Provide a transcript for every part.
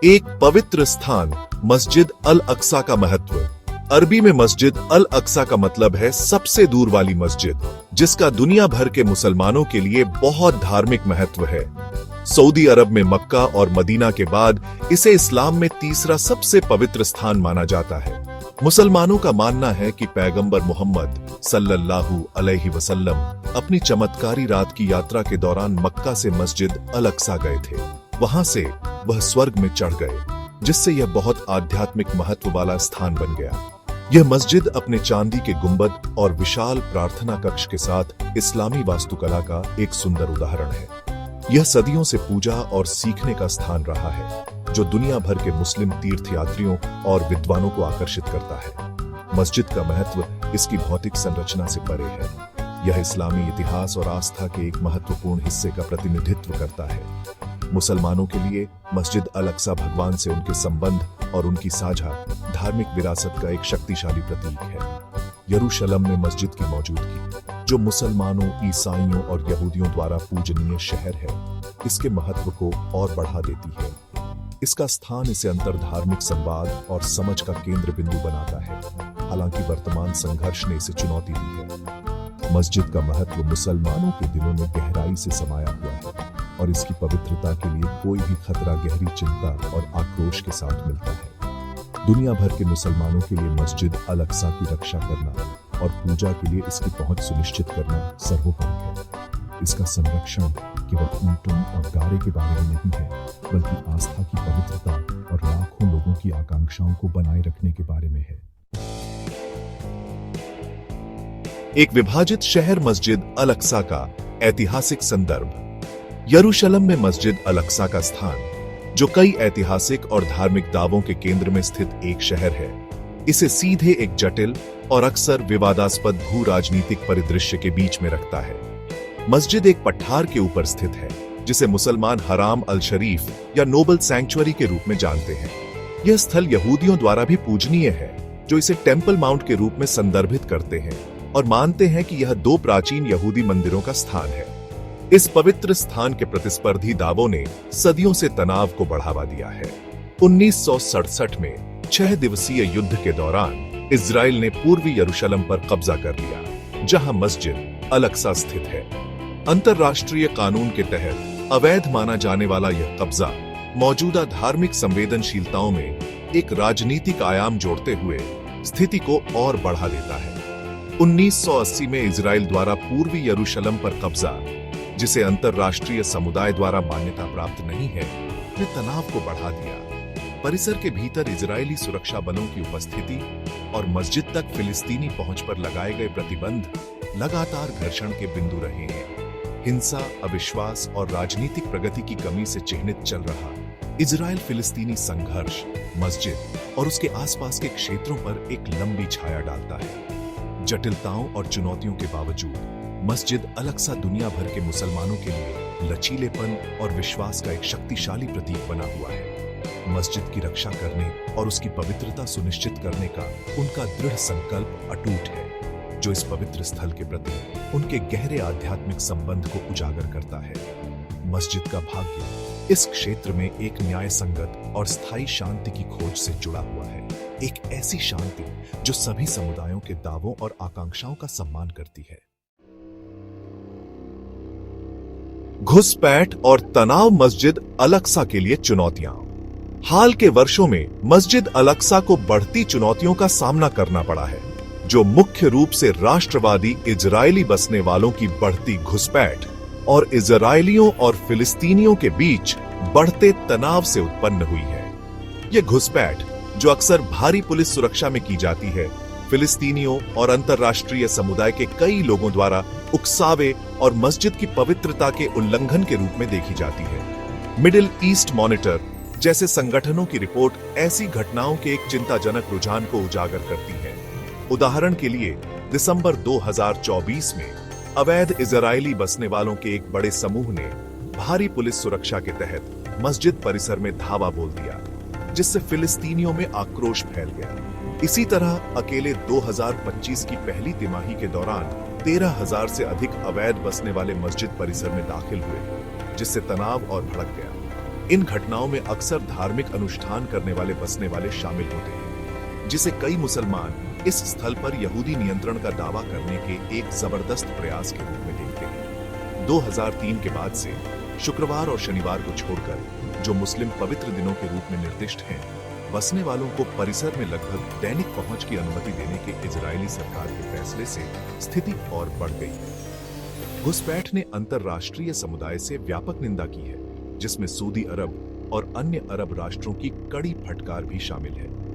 एक पवित्र स्थान मस्जिद अल अक्सा का महत्व। अरबी में मस्जिद अल अक्सा का मतलब है सबसे दूर वाली मस्जिद, जिसका दुनिया भर के मुसलमानों के लिए बहुत धार्मिक महत्व है। सऊदी अरब में मक्का और मदीना के बाद इसे इस्लाम में तीसरा सबसे पवित्र स्थान माना जाता है। मुसलमानों का मानना है कि पैगंबर मोहम्मद सल्लल्लाहु अलैहि वसल्लम अपनी चमत्कारी रात की यात्रा के दौरान मक्का से मस्जिद अल अक्सा गए थे। वहां से वह स्वर्ग में चढ़ गए, जिससे यह बहुत आध्यात्मिक महत्व वाला स्थान बन गया। यह मस्जिद अपने चांदी के गुंबद और विशाल प्रार्थना कक्ष के साथ इस्लामी वास्तुकला का एक सुंदर उदाहरण है। यह सदियों से पूजा और सीखने का स्थान रहा है, जो दुनिया भर के मुस्लिम तीर्थयात्रियों और विद्वानों को आकर्षित करता है। मस्जिद का महत्व इसकी भौतिक संरचना से परे है। यह इस्लामी इतिहास और आस्था के एक महत्वपूर्ण हिस्से का प्रतिनिधित्व करता है। मुसलमानों के लिए मस्जिद अल अक्सा भगवान से उनके संबंध और उनकी साझा धार्मिक विरासत का एक शक्तिशाली प्रतीक है। यरूशलेम में मस्जिद की मौजूदगी, जो मुसलमानों, ईसाइयों और यहूदियों द्वारा पूजनीय शहर है, इसके महत्व को और बढ़ा देती है। इसका स्थान इसे अंतरधार्मिक संवाद और समझ का केंद्र बिंदु बनाता है। हालांकि वर्तमान संघर्ष ने इसे चुनौती दी है। मस्जिद का महत्व मुसलमानों के दिलों में गहराई से समाया हुआ है और इसकी पवित्रता के लिए कोई भी खतरा गहरी चिंता और आक्रोश के साथ मिलता है। दुनिया भर के मुसलमानों के लिए मस्जिद अल अक्सा की रक्षा करना और पूजा के लिए इसकी पहुंच सुनिश्चित करना सर्वोपरि है। इसका संरक्षण केवल ईंटों और गारे के बारे में नहीं है, बल्कि आस्था की पवित्रता और लाखों लोगों की आकांक्षाओं को बनाए रखने के बारे में है। एक विभाजित शहर मस्जिद अल अक्सा का ऐतिहासिक संदर्भ। यरूशलेम में मस्जिद अल अक्सा का स्थान, जो कई ऐतिहासिक और धार्मिक दावों के केंद्र में स्थित एक शहर है, इसे सीधे एक जटिल और अक्सर विवादास्पद भू राजनीतिक परिदृश्य के बीच में रखता है। मस्जिद एक पठार के ऊपर स्थित है, जिसे मुसलमान हराम अल शरीफ या नोबल सैंक्चुअरी के रूप में जानते हैं। यह स्थल यहूदियों द्वारा भी पूजनीय है, जो इसे टेम्पल माउंट के रूप में संदर्भित करते हैं और मानते हैं कि यह दो प्राचीन यहूदी मंदिरों का स्थान है। इस पवित्र स्थान के प्रतिस्पर्धी दावों ने सदियों से तनाव को बढ़ावा दिया है। 1967 में 6 दिवसीय युद्ध के दौरान इजराइल ने पूर्वी यरूशलेम पर कब्जा कर लिया, जहां मस्जिद अल अक्सा स्थित है। अंतर्राष्ट्रीय कानून के तहत अवैध माना जाने वाला यह कब्जा मौजूदा धार्मिक संवेदनशीलताओं में एक राजनीतिक आयाम जोड़ते हुए स्थिति को और बढ़ा देता है। 1980 में इजराइल द्वारा पूर्वी यरूशलेम पर कब्जा, जिसे अंतर्राष्ट्रीय समुदाय द्वारा मान्यता प्राप्त नहीं है, ने तनाव को बढ़ा दिया। परिसर के भीतर इजरायली सुरक्षा बलों की उपस्थिति और मस्जिद तक फिलिस्तीनी पहुंच पर लगाए गए प्रतिबंध लगातार घर्षण के बिंदु रहे हैं। हिंसा, अविश्वास और राजनीतिक प्रगति की कमी से चिह्नित चल रहा इजराइल फिलिस्तीनी संघर्ष मस्जिद और उसके आसपास के क्षेत्रों पर एक लंबी छाया डालता है। जटिलताओं और चुनौतियों के बावजूद मस्जिद अल अक्सा दुनिया भर के मुसलमानों के लिए लचीलेपन और विश्वास का एक शक्तिशाली प्रतीक बना हुआ है। मस्जिद की रक्षा करने और उसकी पवित्रता सुनिश्चित करने का उनका दृढ़ संकल्प अटूट है, जो इस पवित्र स्थल के प्रति उनके गहरे आध्यात्मिक संबंध को उजागर करता है। मस्जिद का भाग्य इस क्षेत्र में एक न्याय संगत और स्थायी शांति की खोज से जुड़ा हुआ है। एक ऐसी शांति जो सभी समुदायों के दावों और आकांक्षाओं का सम्मान करती है। घुसपैठ और तनाव मस्जिद अल अक्सा के लिए चुनौतियां। हाल के वर्षों में मस्जिद अल अक्सा को बढ़ती चुनौतियों का सामना करना पड़ा है, जो मुख्य रूप से राष्ट्रवादी इजरायली बसने वालों की बढ़ती घुसपैठ और इजरायलियों और फिलिस्तीनियों के बीच बढ़ते तनाव से उत्पन्न हुई है। यह घुसपैठ, जो अक्सर भारी पुलिस सुरक्षा में की जाती है, फिलिस्तीनियों और अंतर्राष्ट्रीय समुदाय के कई लोगों द्वारा उकसावे और मस्जिद की पवित्रता के उल्लंघन के रूप में देखी जाती है। मिडिल ईस्ट मॉनिटर जैसे संगठनों की रिपोर्ट ऐसी घटनाओं के एक चिंताजनक रुझान को उजागर करती है। उदाहरण के लिए, दिसंबर 2024 में अवैध इजरायली बसने वालों के एक बड़े समूह ने भारी पुलिस सुरक्षा के तहत मस्जिद परिसर में धावा बोल दिया, जिससे फिलिस्तीनियों में आक्रोश फैल गया। इसी तरह अकेले 2025 की पहली तिमाही के दौरान 13,000 से अधिक अवैध बसने वाले मस्जिद परिसर में दाखिल हुए, जिससे तनाव और भड़क गया। इन घटनाओं में अक्सर धार्मिक अनुष्ठान करने वाले बसने वाले शामिल होते हैं, जिसे कई मुसलमान इस स्थल पर यहूदी नियंत्रण का दावा करने के एक जबरदस्त प्रयास के रूप में देखते हैं। 2003 के बाद से शुक्रवार और शनिवार को छोड़कर जो मुस्लिम पवित्र दिनों के रूप में निर्दिष्ट हैं, बसने वालों को परिसर में लगभग दैनिक पहुंच की अनुमति देने के इजरायली सरकार के फैसले से स्थिति और बढ़ गई है। घुसपैठ ने अंतरराष्ट्रीय समुदाय से व्यापक निंदा की है, जिसमें सऊदी अरब और अन्य अरब राष्ट्रों की कड़ी फटकार भी शामिल है।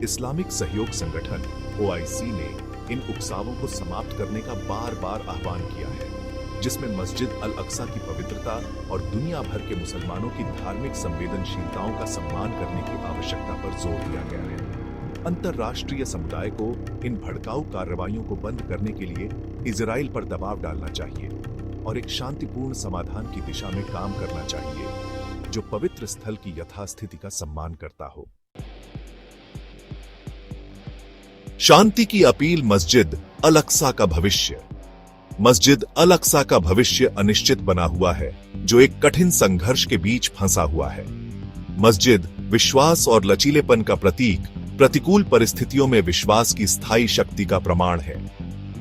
इस्लामिक सहयोग संगठन OIC ने इन उकसावों को समाप्त करने का बार-बार आह्वान किया है, जिसमें मस्जिद अल अक्सा की पवित्रता और दुनिया भर के मुसलमानों की धार्मिक संवेदनशीलताओं का सम्मान करने की आवश्यकता पर जोर दिया गया है। अंतरराष्ट्रीय समुदाय को इन भड़काऊ कार्रवाइयों को बंद करने के लिए इजराइल पर दबाव डालना चाहिए और एक शांतिपूर्ण समाधान की दिशा में काम करना चाहिए, जो पवित्र स्थल की यथास्थिति का सम्मान करता हो। शांति की अपील। मस्जिद अल अक्सा का भविष्य। मस्जिद अल अक्सा का भविष्य अनिश्चित बना हुआ है, जो एक कठिन संघर्ष के बीच फंसा हुआ है। मस्जिद विश्वास और लचीलेपन का प्रतीक, प्रतिकूल परिस्थितियों में विश्वास की स्थायी शक्ति का प्रमाण है।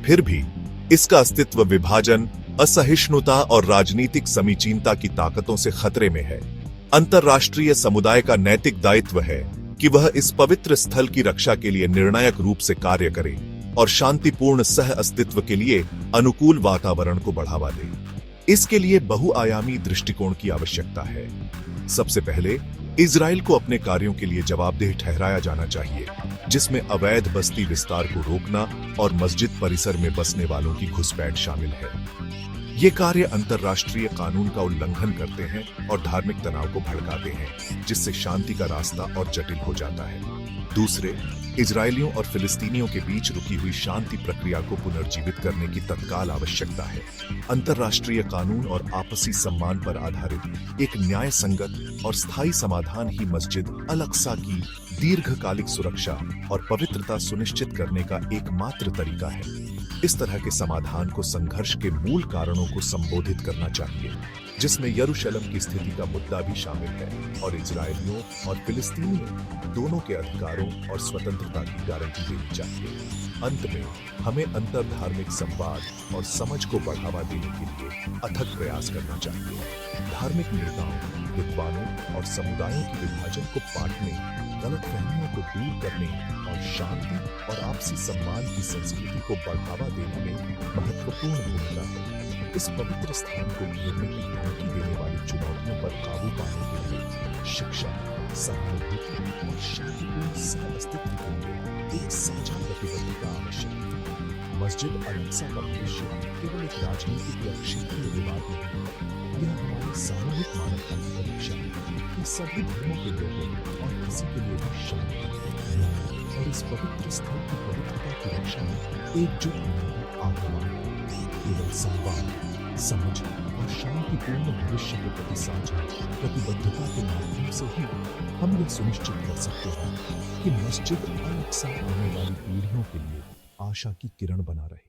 फिर भी इसका अस्तित्व विभाजन, असहिष्णुता और राजनीतिक समीचीनता की ताकतों से खतरे में है। अंतरराष्ट्रीय समुदाय का नैतिक दायित्व है कि वह इस पवित्र स्थल की रक्षा के लिए निर्णायक रूप से कार्य करे और शांतिपूर्ण सह अस्तित्व के लिए अनुकूल वातावरण को बढ़ावा दे। इसके लिए बहुआयामी दृष्टिकोण की आवश्यकता है। सबसे पहले इजराइल को अपने कार्यों के लिए जवाबदेह ठहराया जाना चाहिए, जिसमें अवैध बस्ती विस्तार को रोकना और मस्जिद परिसर में बसने वालों की घुसपैठ शामिल है। ये कार्य अंतरराष्ट्रीय कानून का उल्लंघन करते हैं और धार्मिक तनाव को भड़काते हैं, जिससे शांति का रास्ता और जटिल हो जाता है। दूसरे, इजरायलियों और फिलिस्तीनियों के बीच रुकी हुई शांति प्रक्रिया को पुनर्जीवित करने की तत्काल आवश्यकता है। अंतरराष्ट्रीय कानून और आपसी सम्मान पर आधारित एक न्याय संगत और स्थायी समाधान ही मस्जिद अल अक्सा की दीर्घकालिक सुरक्षा और पवित्रता सुनिश्चित करने का एकमात्र तरीका है। इस तरह के समाधान को संघर्ष के मूल कारणों को संबोधित करना चाहिए, जिसमें यरूशलेम की स्थिति का मुद्दा भी शामिल है और इजरायलियों और फिलिस्तीनियों दोनों के अधिकारों और स्वतंत्रता की गारंटी देनी चाहिए। अंत में हमें अंतरधार्मिक संवाद और समझ को बढ़ावा देने के लिए अथक प्रयास करना चाहिए। धार्मिक नेताओं, विद्वानों और समुदायों के विभाजन को पाटने, गलतफहमियों को दूर करने और शांति और आपसी सम्मान की संस्कृति को बढ़ावा देने में महत्वपूर्ण भूमिका है। इस पवित्र स्थान को घेरने की धमकी देने वाली चुनौतियों पर काबू पाने के लिए शिक्षा, सहानुभूति और शांतिपूर्ण सह अस्तित्व के लिए एक साझा प्रतिबद्धता आवश्यक है। मस्जिद अल अक्सा का भविष्य केवल एक राजनीतिक या क्षेत्रीय विवाद नहीं है, यह हमारी सामूहिक मानवता की परीक्षा है कि सभी धर्मों के लोगों और किसी के लिए भी शांति, न्याय और इस पवित्र स्थल की पवित्रता की रक्षा में एकजुट होने का आह्वान है। केवल संवाद, समझ और शांतिपूर्ण भविष्य के प्रति साझा प्रतिबद्धता के माध्यम से ही हम यह सुनिश्चित कर सकते हैं कि मस्जिद अल अक्सा आने वाली पीढ़ियों के लिए आशा की किरण बना रहे।